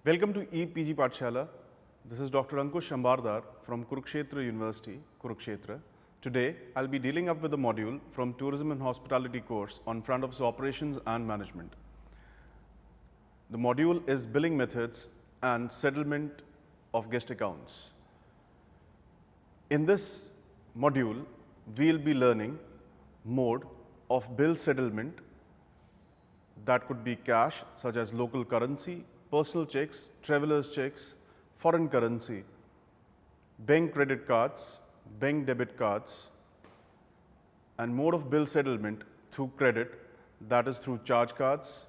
Welcome to EPG Pathshala. This is Dr. Ankush Ambardar from Kurukshetra University, Kurukshetra. Today, I'll be dealing up with a module from Tourism and Hospitality course on front office operations and management. The module is billing methods and settlement of guest accounts. In this module, we'll be learning mode of bill settlement that could be cash, such as local currency, personal checks, traveler's checks, foreign currency, bank credit cards, bank debit cards, and mode of bill settlement through credit, that is through charge cards,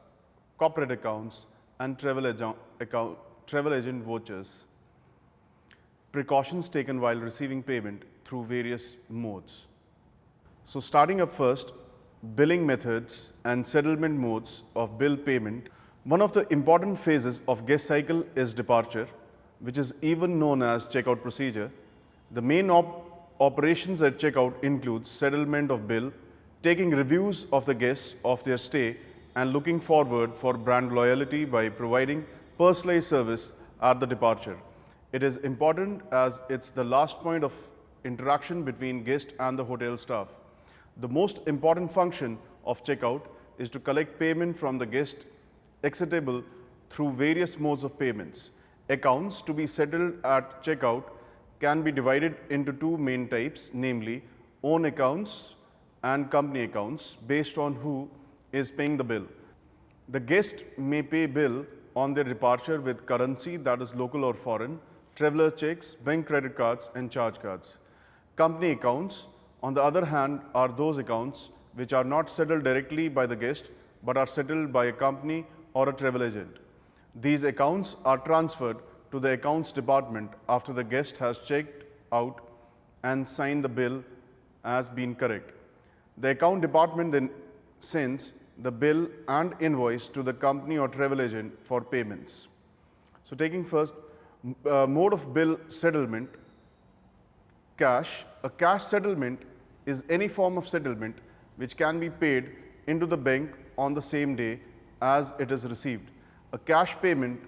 corporate accounts, and travel agent vouchers. Precautions taken while receiving payment through various modes. So starting up first, billing methods and settlement modes of bill payment. One of the important phases of guest cycle is departure, which is even known as checkout procedure. The main operations at checkout includes settlement of bill, taking reviews of the guests of their stay, and looking forward for brand loyalty by providing personalized service at the departure. It is important as it's the last point of interaction between guest and the hotel staff. The most important function of checkout is to collect payment from the guest acceptable through various modes of payments. Accounts to be settled at checkout can be divided into two main types, namely own accounts and company accounts based on who is paying the bill. The guest may pay bill on their departure with currency that is local or foreign, traveler checks, bank credit cards, and charge cards. Company accounts, on the other hand, are those accounts which are not settled directly by the guest but are settled by a company or a travel agent. These accounts are transferred to the accounts department after the guest has checked out and signed the bill as being correct. The account department then sends the bill and invoice to the company or travel agent for payments. So taking first, mode of bill settlement, cash. A cash settlement is any form of settlement which can be paid into the bank on the same day as it is received. A cash payment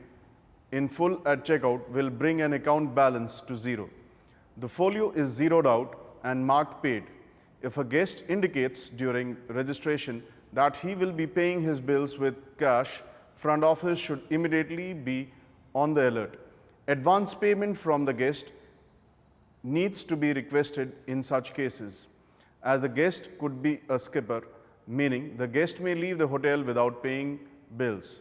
in full at checkout will bring an account balance to zero. The folio is zeroed out and marked paid. If a guest indicates during registration that he will be paying his bills with cash, front office should immediately be on the alert. Advance payment from the guest needs to be requested in such cases, as the guest could be a skipper, meaning the guest may leave the hotel without paying bills.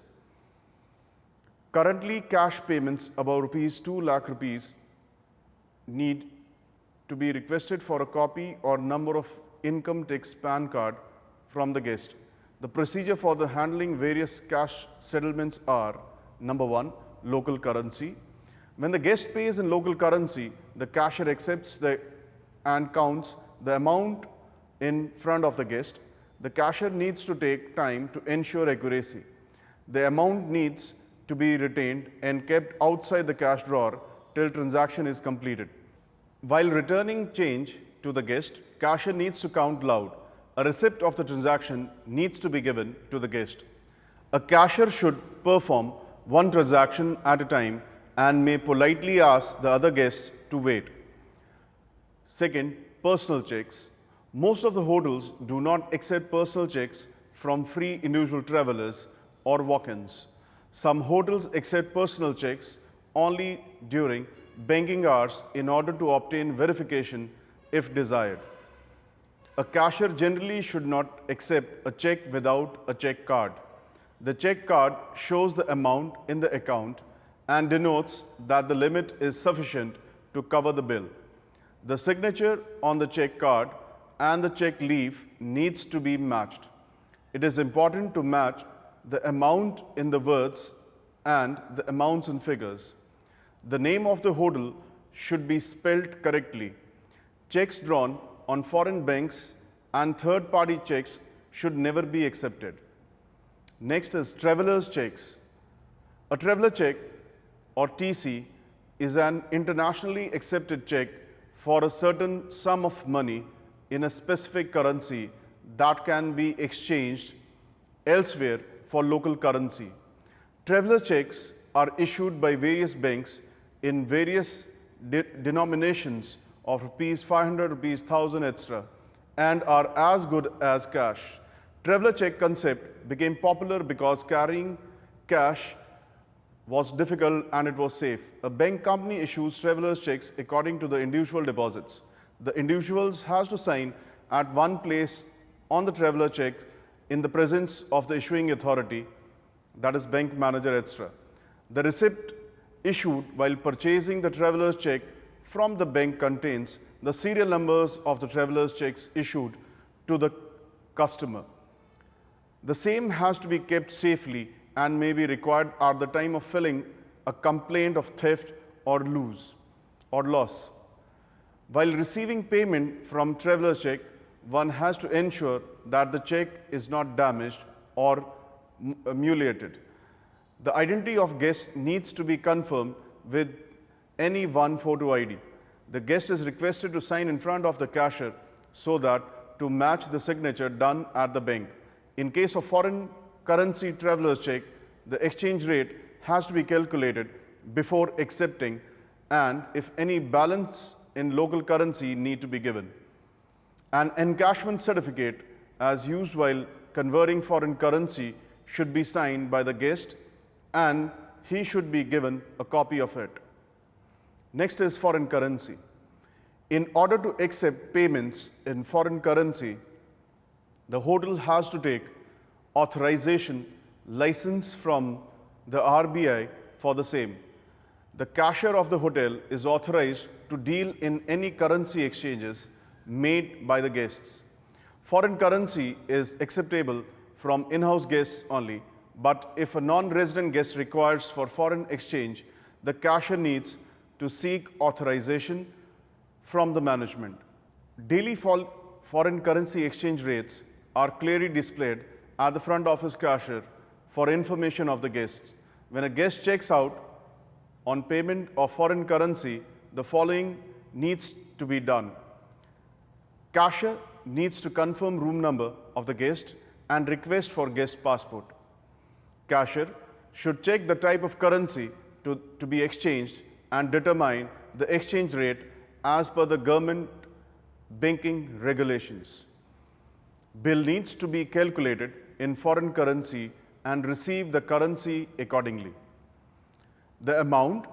Currently, cash payments above ₹2 lakh need to be requested for a copy or number of income tax PAN card from the guest. The procedure for the handling various cash settlements are: number one, local currency. When the guest pays in local currency, the cashier accepts and counts the amount in front of the guest. The cashier needs to take time to ensure accuracy. The amount needs to be retained and kept outside the cash drawer till transaction is completed. While returning change to the guest, cashier needs to count loud. A receipt of the transaction needs to be given to the guest. A cashier should perform one transaction at a time and may politely ask the other guests to wait. Second, personal checks. Most of the hotels do not accept personal checks from free individual travelers or walk-ins. Some hotels accept personal checks only during banking hours in order to obtain verification if desired. A cashier generally should not accept a check without a check card. The check card shows the amount in the account and denotes that the limit is sufficient to cover the bill. The signature on the check card and the check leaf needs to be matched. It is important to match the amount in the words and the amounts in figures. The name of the hotel should be spelled correctly. Checks drawn on foreign banks and third-party checks should never be accepted. Next is traveler's checks. A traveler check or TC is an internationally accepted check for a certain sum of money in a specific currency that can be exchanged elsewhere for local currency. Traveler checks are issued by various banks in various denominations of rupees 500, rupees 1000, etc., and are as good as cash. Traveler check concept became popular because carrying cash was difficult and it was safe. A bank company issues travelers checks according to the individual deposits. The individuals has to sign at one place on the traveler check in the presence of the issuing authority, that is bank manager, etc. The receipt issued while purchasing the traveler's check from the bank contains the serial numbers of the traveler's checks issued to the customer. The same has to be kept safely and may be required at the time of filling a complaint of theft or loss. While receiving payment from traveler's check, one has to ensure that the check is not damaged or mutilated. The identity of guest needs to be confirmed with any one photo ID. The guest is requested to sign in front of the cashier so that to match the signature done at the bank. In case of foreign currency traveler's check, the exchange rate has to be calculated before accepting, and if any balance in local currency need to be given. An encashment certificate as used while converting foreign currency should be signed by the guest and he should be given a copy of it. Next is foreign currency. In order to accept payments in foreign currency, the hotel has to take authorization license from the RBI for the same. The cashier of the hotel is authorized to deal in any currency exchanges made by the guests. Foreign currency is acceptable from in-house guests only, but if a non-resident guest requires for foreign exchange, the cashier needs to seek authorization from the management. Daily foreign currency exchange rates are clearly displayed at the front office cashier for information of the guests. When a guest checks out on payment of foreign currency, the following needs to be done. Cashier needs to confirm room number of the guest and request for guest passport. Cashier should check the type of currency to be exchanged and determine the exchange rate as per the government banking regulations. Bill needs to be calculated in foreign currency and receive the currency accordingly. The amount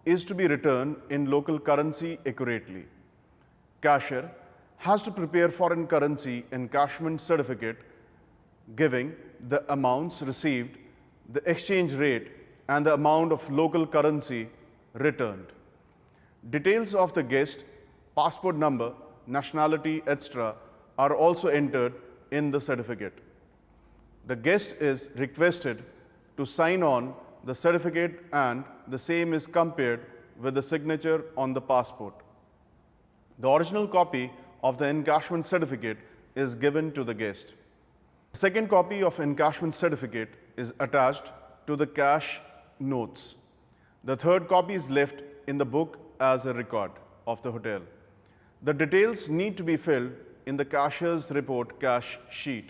is to be returned in local currency accurately. Cashier has to prepare foreign currency encashment certificate giving the amounts received, the exchange rate, and the amount of local currency returned. Details of the guest, passport number, nationality, etc. are also entered in the certificate. The guest is requested to sign on the certificate and the same is compared with the signature on the passport. The original copy of the encashment certificate is given to the guest. The second copy of encashment certificate is attached to the cash notes. The third copy is left in the book as a record of the hotel. The details need to be filled in the cashier's report cash sheet.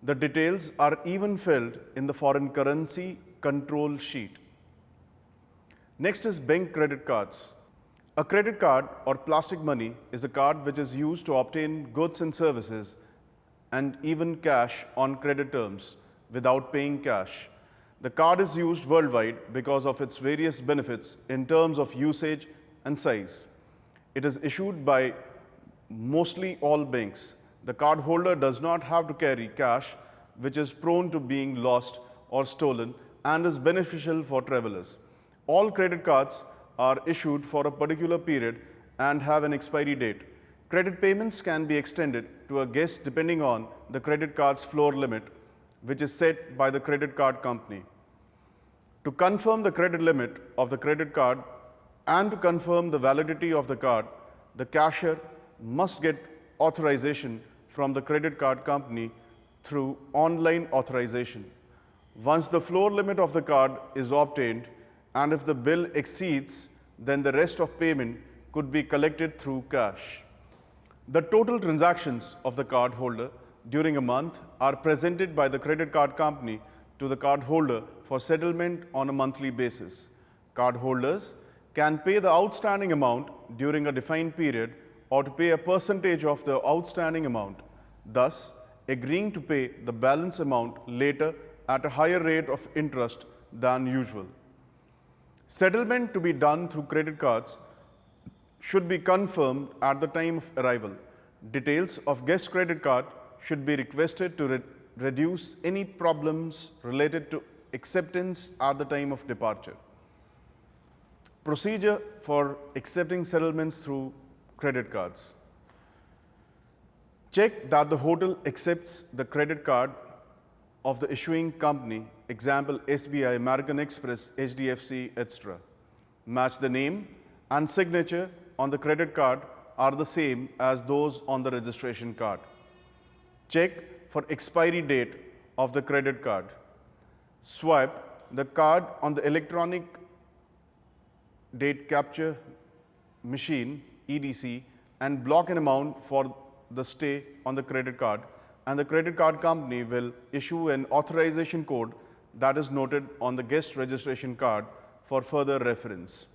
The details are even filled in the foreign currency control sheet. Next is bank credit cards. A credit card or plastic money is a card which is used to obtain goods and services and even cash on credit terms without paying cash. The card is used worldwide because of its various benefits in terms of usage and size. It is issued by mostly all banks. The card holder does not have to carry cash, which is prone to being lost or stolen and is beneficial for travelers. All credit cards are issued for a particular period and have an expiry date. Credit payments can be extended to a guest depending on the credit card's floor limit, which is set by the credit card company. To confirm the credit limit of the credit card and to confirm the validity of the card, the cashier must get authorization from the credit card company through online authorization. Once the floor limit of the card is obtained, and if the bill exceeds, then the rest of payment could be collected through cash. The total transactions of the card holder during a month are presented by the credit card company to the cardholder for settlement on a monthly basis. Cardholders can pay the outstanding amount during a defined period or to pay a percentage of the outstanding amount, thus agreeing to pay the balance amount later at a higher rate of interest than usual. Settlement to be done through credit cards should be confirmed at the time of arrival. Details of guest credit card should be requested to reduce any problems related to acceptance at the time of departure. Procedure for accepting settlements through credit cards. Check that the hotel accepts the credit card of the issuing company, example SBI, American Express, HDFC, etc. Match the name and signature on the credit card are the same as those on the registration card. Check for expiry date of the credit card. Swipe the card on the electronic date capture machine, EDC, and block an amount for the stay on the credit card, and the credit card company will issue an authorization code that is noted on the guest registration card for further reference.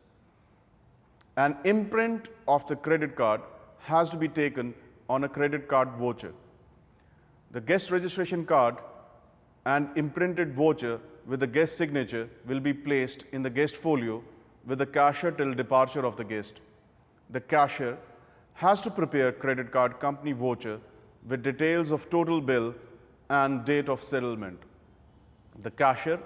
An imprint of the credit card has to be taken on a credit card voucher. The guest registration card and imprinted voucher with the guest signature will be placed in the guest folio with the cashier till departure of the guest. The cashier has to prepare credit card company voucher with details of total bill and date of settlement. The cashier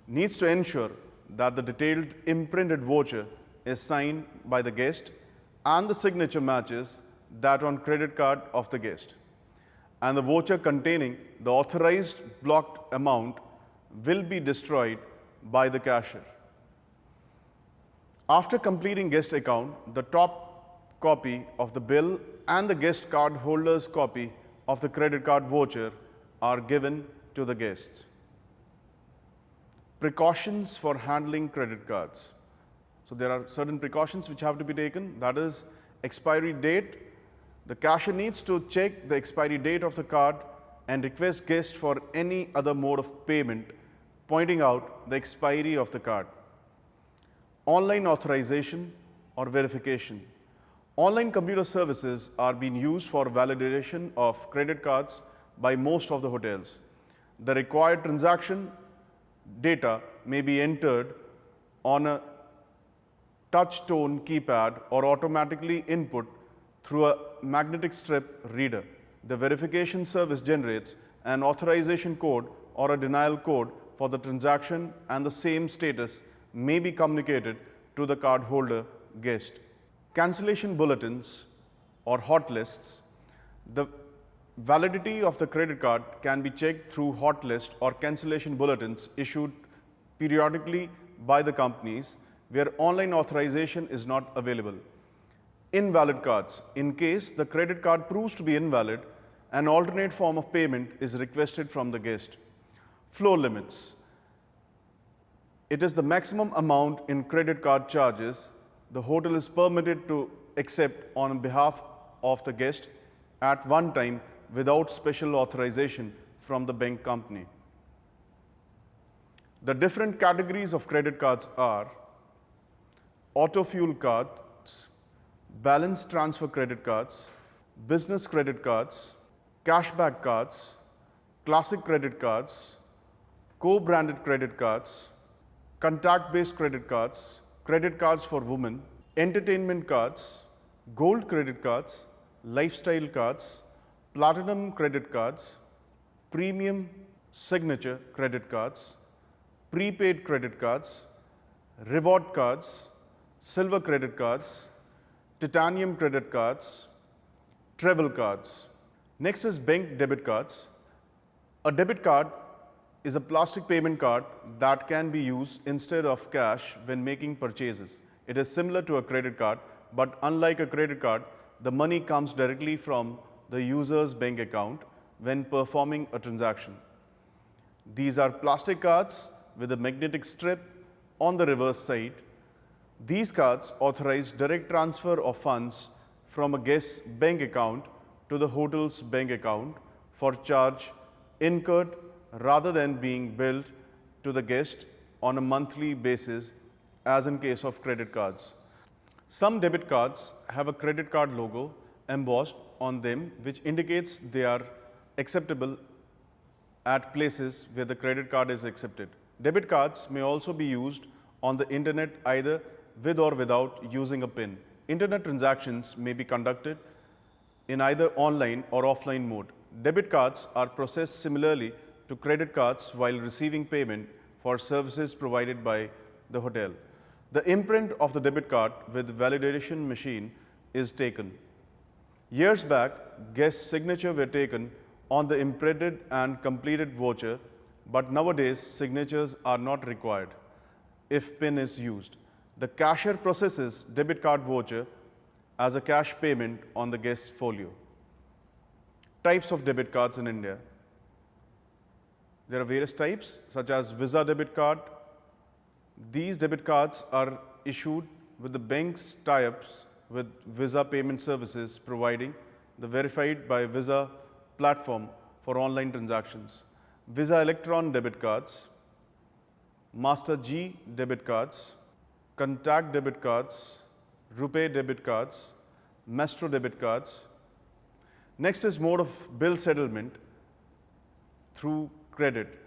needs to ensure that the detailed imprinted voucher is signed by the guest and the signature matches that on credit card of the guest. And the voucher containing the authorized blocked amount will be destroyed by the cashier. After completing guest account, the top copy of the bill and the guest card holder's copy of the credit card voucher are given to the guests. Precautions for handling credit cards. So there are certain precautions which have to be taken. That is expiry date. The cashier needs to check the expiry date of the card and request guests for any other mode of payment, pointing out the expiry of the card. Online authorization or verification. Online computer services are being used for validation of credit cards by most of the hotels. The required transaction data may be entered on a touch tone keypad or automatically input through a magnetic strip reader. The verification service generates an authorization code or a denial code for the transaction, and the same status may be communicated to the cardholder guest. Cancellation bulletins or hot lists. The validity of the credit card can be checked through hot list or cancellation bulletins issued periodically by the companies where online authorization is not available. Invalid cards. In case the credit card proves to be invalid, an alternate form of payment is requested from the guest. Floor limits. It is the maximum amount in credit card charges the hotel is permitted to accept on behalf of the guest at one time without special authorization from the bank company. The different categories of credit cards are auto fuel cards, balance transfer credit cards, business credit cards, cashback cards, classic credit cards, co-branded credit cards, contact-based credit cards for women, entertainment cards, gold credit cards, lifestyle cards, platinum credit cards, premium signature credit cards, prepaid credit cards, reward cards, silver credit cards, titanium credit cards, travel cards. Next is bank debit cards. A debit card is a plastic payment card that can be used instead of cash when making purchases. It is similar to a credit card, but unlike a credit card, the money comes directly from the user's bank account when performing a transaction. These are plastic cards with a magnetic strip on the reverse side. These cards authorize direct transfer of funds from a guest's bank account to the hotel's bank account for charge incurred rather than being billed to the guest on a monthly basis as in case of credit cards. Some debit cards have a credit card logo embossed on them which indicates they are acceptable at places where the credit card is accepted. Debit cards may also be used on the internet either with or without using a PIN. Internet transactions may be conducted in either online or offline mode. Debit cards are processed similarly to credit cards while receiving payment for services provided by the hotel. The imprint of the debit card with validation machine is taken. Years back, guests' signature were taken on the imprinted and completed voucher, but nowadays signatures are not required if PIN is used. The cashier processes debit card voucher as a cash payment on the guest's folio. Types of debit cards in India. There are various types such as Visa debit card. These debit cards are issued with the bank's tie-ups with Visa payment services providing the verified by Visa platform for online transactions. Visa Electron debit cards, Master G debit cards, Contact debit cards, RuPay debit cards, Maestro debit cards. Next is mode of bill settlement through credit.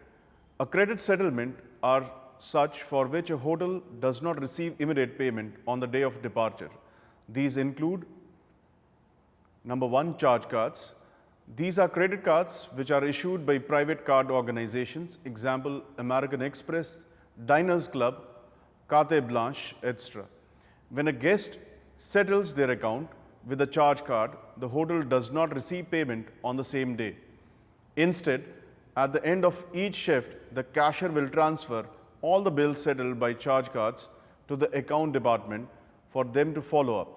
A credit settlement are such for which a hotel does not receive immediate payment on the day of departure. These include number 1, charge cards. These are credit cards which are issued by private card organizations, example American Express, Diners Club, Carte Blanche, etc. When a guest settles their account with a charge card, the hotel does not receive payment on the same day. Instead, at the end of each shift, the cashier will transfer all the bills settled by charge cards to the account department for them to follow up.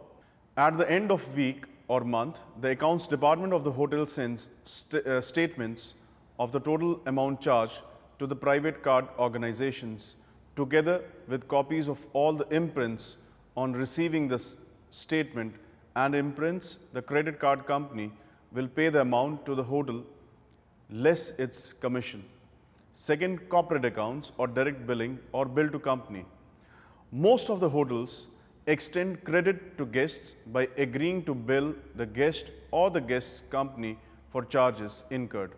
At the end of week or month, the accounts department of the hotel sends statements of the total amount charged to the private card organizations together with copies of all the imprints on receiving this statement and imprints. The credit card company will pay the amount to the hotel less its commission. Second, corporate accounts or direct billing or bill to company. Most of the hotels extend credit to guests by agreeing to bill the guest or the guest's company for charges incurred.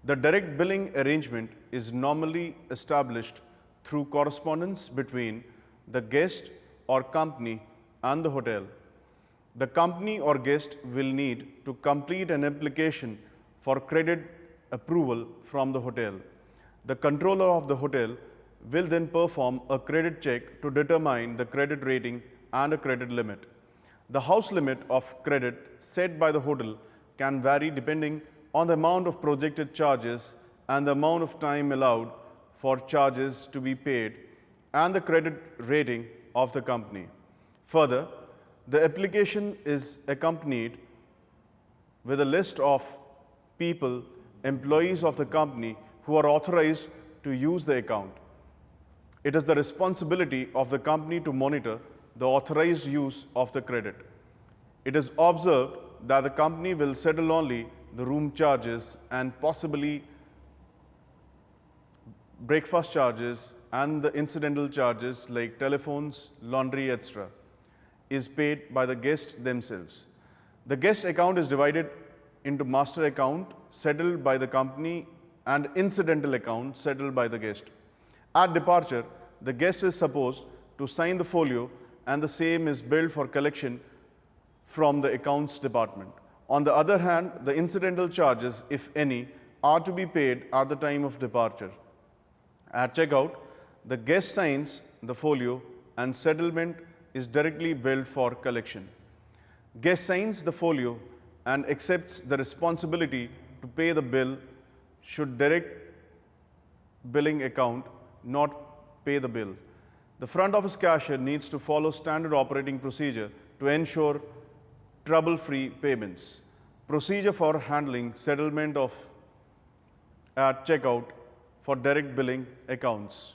The direct billing arrangement is normally established through correspondence between the guest or company and the hotel. The company or guest will need to complete an application for credit approval from the hotel. The controller of the hotel will then perform a credit check to determine the credit rating and a credit limit. The house limit of credit set by the hotel can vary depending on the amount of projected charges and the amount of time allowed for charges to be paid and the credit rating of the company. Further, the application is accompanied with a list of people, employees of the company who are authorized to use the account. It is the responsibility of the company to monitor the authorized use of the credit. It is observed that the company will settle only the room charges and possibly breakfast charges and the incidental charges like telephones, laundry, etc. is paid by the guests themselves. The guest account is divided into master account settled by the company and incidental account settled by the guest. At departure, the guest is supposed to sign the folio and the same is billed for collection from the accounts department. On the other hand, the incidental charges, if any, are to be paid at the time of departure. At checkout, the guest signs the folio and settlement is directly billed for collection. Guest signs the folio and accepts the responsibility to pay the bill should direct billing account not pay the bill. The front office cashier needs to follow standard operating procedure to ensure trouble-free payments. Procedure for handling settlement of at checkout for direct billing accounts.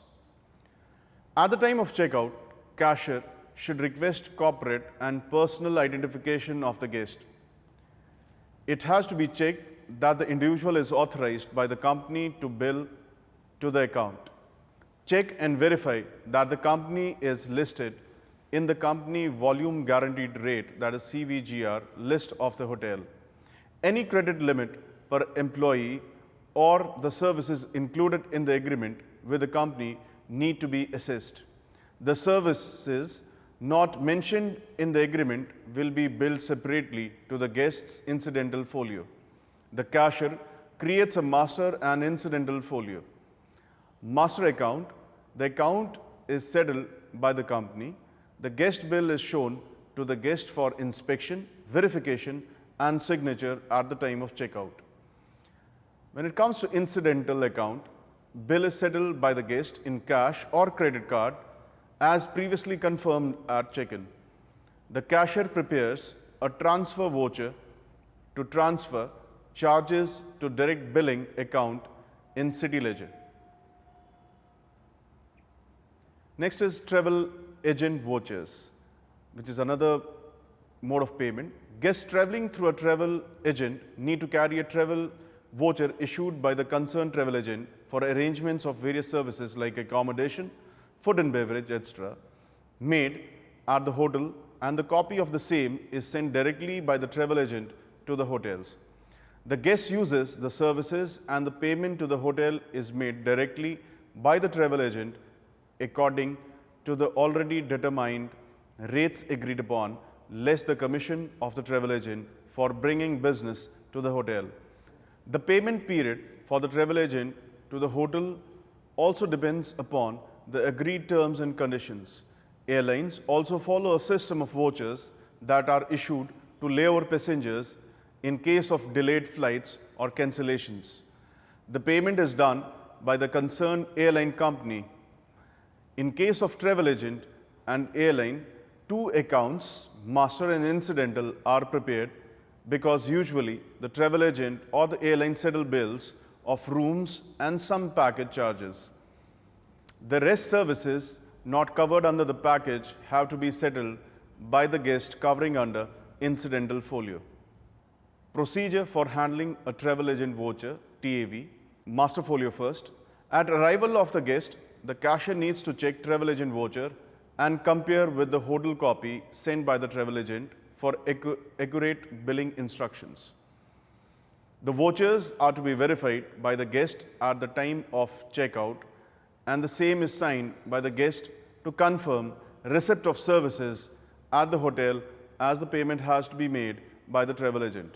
At the time of checkout, cashier should request corporate and personal identification of the guest. It has to be checked that the individual is authorized by the company to bill to the account. Check and verify that the company is listed in the company volume guaranteed rate, that is CVGR, list of the hotel. Any credit limit per employee or the services included in the agreement with the company need to be assessed. The services not mentioned in the agreement will be billed separately to the guest's incidental folio. The cashier creates a master and incidental folio. Master account, the account is settled by the company. The guest bill is shown to the guest for inspection, verification, and signature at the time of checkout. When it comes to incidental account, bill is settled by the guest in cash or credit card as previously confirmed at check-in. The cashier prepares a transfer voucher to transfer charges to direct billing account in City Ledger. Next is travel agent vouchers, which is another mode of payment. Guests traveling through a travel agent need to carry a travel voucher issued by the concerned travel agent for arrangements of various services like accommodation, food and beverage, etc., made at the hotel, and the copy of the same is sent directly by the travel agent to the hotels. The guest uses the services and the payment to the hotel is made directly by the travel agent according to the already determined rates agreed upon, less the commission of the travel agent for bringing business to the hotel. The payment period for the travel agent to the hotel also depends upon the agreed terms and conditions. Airlines also follow a system of vouchers that are issued to layover passengers in case of delayed flights or cancellations. The payment is done by the concerned airline company. In case of travel agent and airline, two accounts, master and incidental, are prepared because usually the travel agent or the airline settle bills of rooms and some package charges. The rest services not covered under the package have to be settled by the guest covering under incidental folio. Procedure for handling a travel agent voucher, TAV, master folio first. At arrival of the guest, the cashier needs to check travel agent voucher and compare with the hotel copy sent by the travel agent for accurate billing instructions. The vouchers are to be verified by the guest at the time of checkout, and the same is signed by the guest to confirm receipt of services at the hotel, as the payment has to be made by the travel agent.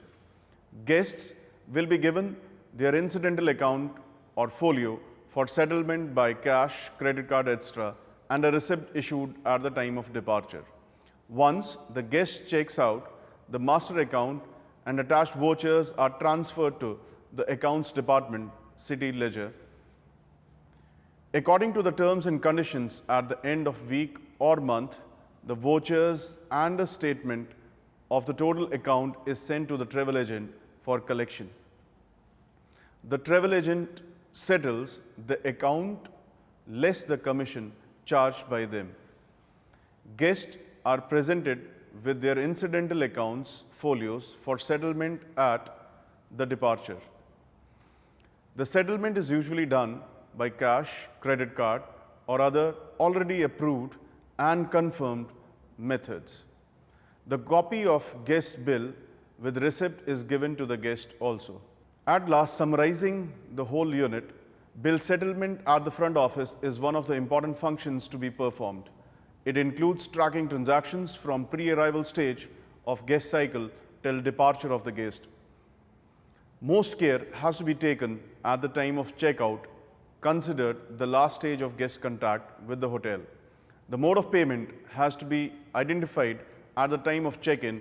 Guests will be given their incidental account or folio for settlement by cash, credit card, etc., and a receipt issued at the time of departure. Once the guest checks out, the master account and attached vouchers are transferred to the accounts department, City Ledger. According to the terms and conditions, at the end of week or month, the vouchers and a statement of the total account is sent to the travel agent for collection. The travel agent settles the account less the commission charged by them. Guests are presented with their incidental accounts folios for settlement at the departure. The settlement is usually done by cash, credit card, or other already approved and confirmed methods. The copy of guest bill with receipt is given to the guest also. At last, summarizing the whole unit, bill settlement at the front office is one of the important functions to be performed. It includes tracking transactions from pre-arrival stage of guest cycle till departure of the guest. Most care has to be taken at the time of checkout, considered the last stage of guest contact with the hotel. The mode of payment has to be identified at the time of check-in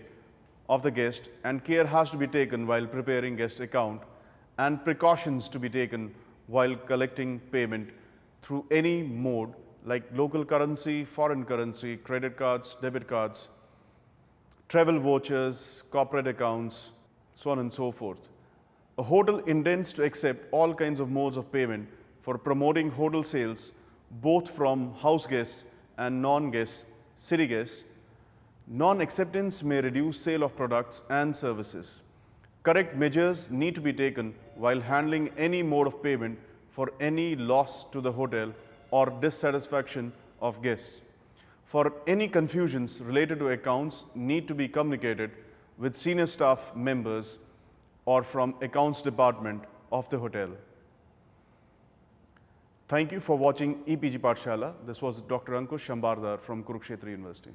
of the guest, and care has to be taken while preparing guest account, and precautions to be taken while collecting payment through any mode like local currency, foreign currency, credit cards, debit cards, travel vouchers, corporate accounts, so on and so forth. A hotel intends to accept all kinds of modes of payment for promoting hotel sales, both from house guests and non-guests, city guests. Non-acceptance may reduce sale of products and services. Correct measures need to be taken while handling any mode of payment for any loss to the hotel or dissatisfaction of guests. For any confusions related to accounts need to be communicated with senior staff members or from accounts department of the hotel. Thank you for watching EPG Pathshala. This was Dr. Ankush Shambardar from Kurukshetra University.